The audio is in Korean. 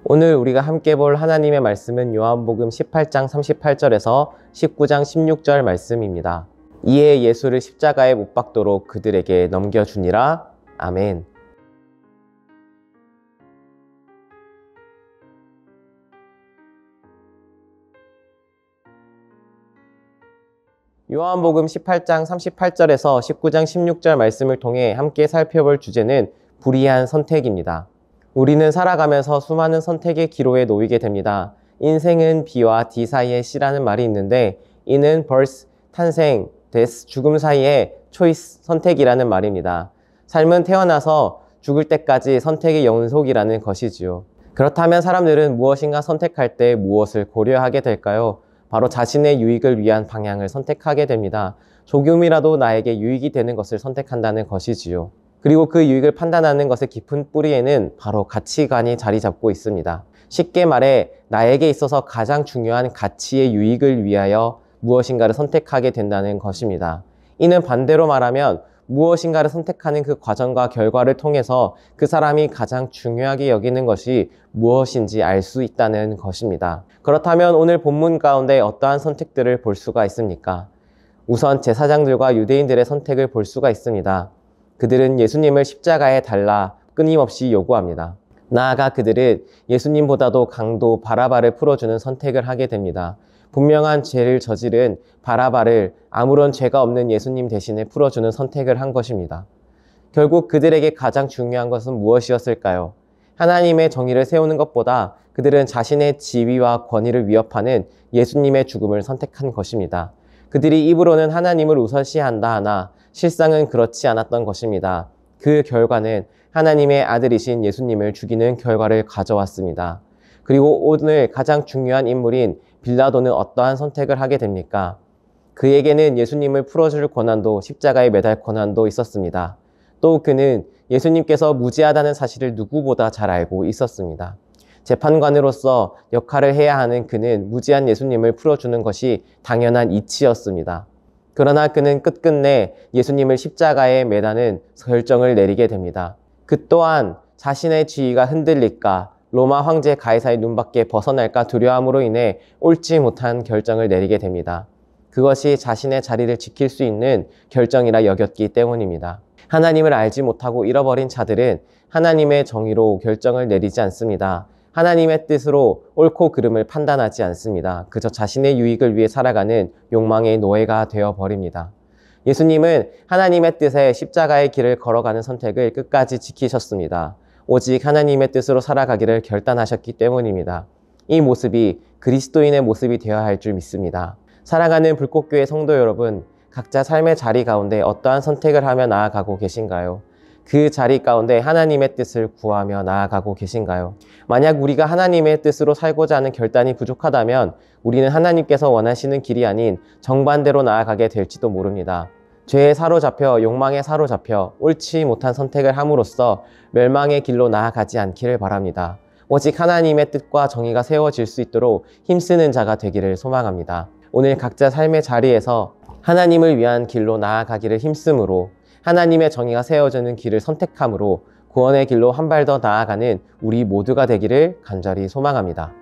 오늘 우리가 함께 볼 하나님의 말씀은 요한복음 18장 38절에서 19장 16절 말씀입니다. 이에 예수를 십자가에 못 박도록 그들에게 넘겨주니라. 아멘. 요한복음 18장 38절에서 19장 16절 말씀을 통해 함께 살펴볼 주제는 불의한 선택입니다. 우리는 살아가면서 수많은 선택의 기로에 놓이게 됩니다. 인생은 B와 D 사이의 C라는 말이 있는데 이는 birth, 탄생, death, 죽음 사이의 choice, 선택이라는 말입니다. 삶은 태어나서 죽을 때까지 선택의 연속이라는 것이지요. 그렇다면 사람들은 무엇인가 선택할 때 무엇을 고려하게 될까요? 바로 자신의 유익을 위한 방향을 선택하게 됩니다. 조금이라도 나에게 유익이 되는 것을 선택한다는 것이지요. 그리고 그 유익을 판단하는 것의 깊은 뿌리에는 바로 가치관이 자리 잡고 있습니다. 쉽게 말해 나에게 있어서 가장 중요한 가치의 유익을 위하여 무엇인가를 선택하게 된다는 것입니다. 이는 반대로 말하면 무엇인가를 선택하는 그 과정과 결과를 통해서 그 사람이 가장 중요하게 여기는 것이 무엇인지 알 수 있다는 것입니다. 그렇다면 오늘 본문 가운데 어떠한 선택들을 볼 수가 있습니까? 우선 제사장들과 유대인들의 선택을 볼 수가 있습니다. 그들은 예수님을 십자가에 달라 끊임없이 요구합니다. 나아가 그들은 예수님보다도 강도 바라바를 풀어주는 선택을 하게 됩니다. 분명한 죄를 저지른 바라바를 아무런 죄가 없는 예수님 대신에 풀어주는 선택을 한 것입니다. 결국 그들에게 가장 중요한 것은 무엇이었을까요? 하나님의 정의를 세우는 것보다 그들은 자신의 지위와 권위를 위협하는 예수님의 죽음을 선택한 것입니다. 그들이 입으로는 하나님을 우선시한다 하나 실상은 그렇지 않았던 것입니다. 그 결과는 하나님의 아들이신 예수님을 죽이는 결과를 가져왔습니다. 그리고 오늘 가장 중요한 인물인 빌라도는 어떠한 선택을 하게 됩니까? 그에게는 예수님을 풀어줄 권한도 십자가에 매달 권한도 있었습니다. 또 그는 예수님께서 무죄하다는 사실을 누구보다 잘 알고 있었습니다. 재판관으로서 역할을 해야 하는 그는 무죄한 예수님을 풀어주는 것이 당연한 이치였습니다. 그러나 그는 끝끝내 예수님을 십자가에 매다는 결정을 내리게 됩니다. 그 또한 자신의 지위가 흔들릴까, 로마 황제 가이사의 눈밖에 벗어날까 두려움으로 인해 옳지 못한 결정을 내리게 됩니다. 그것이 자신의 자리를 지킬 수 있는 결정이라 여겼기 때문입니다. 하나님을 알지 못하고 잃어버린 자들은 하나님의 정의로 결정을 내리지 않습니다. 하나님의 뜻으로 옳고 그름을 판단하지 않습니다. 그저 자신의 유익을 위해 살아가는 욕망의 노예가 되어버립니다. 예수님은 하나님의 뜻에 십자가의 길을 걸어가는 선택을 끝까지 지키셨습니다. 오직 하나님의 뜻으로 살아가기를 결단하셨기 때문입니다. 이 모습이 그리스도인의 모습이 되어야 할 줄 믿습니다. 사랑하는 불꽃교회 성도 여러분, 각자 삶의 자리 가운데 어떠한 선택을 하며 나아가고 계신가요? 그 자리 가운데 하나님의 뜻을 구하며 나아가고 계신가요? 만약 우리가 하나님의 뜻으로 살고자 하는 결단이 부족하다면 우리는 하나님께서 원하시는 길이 아닌 정반대로 나아가게 될지도 모릅니다. 죄에 사로잡혀 욕망에 사로잡혀 옳지 못한 선택을 함으로써 멸망의 길로 나아가지 않기를 바랍니다. 오직 하나님의 뜻과 정의가 세워질 수 있도록 힘쓰는 자가 되기를 소망합니다. 오늘 각자 삶의 자리에서 하나님을 위한 길로 나아가기를 힘쓰므로 하나님의 정의가 세워지는 길을 선택함으로 구원의 길로 한 발 더 나아가는 우리 모두가 되기를 간절히 소망합니다.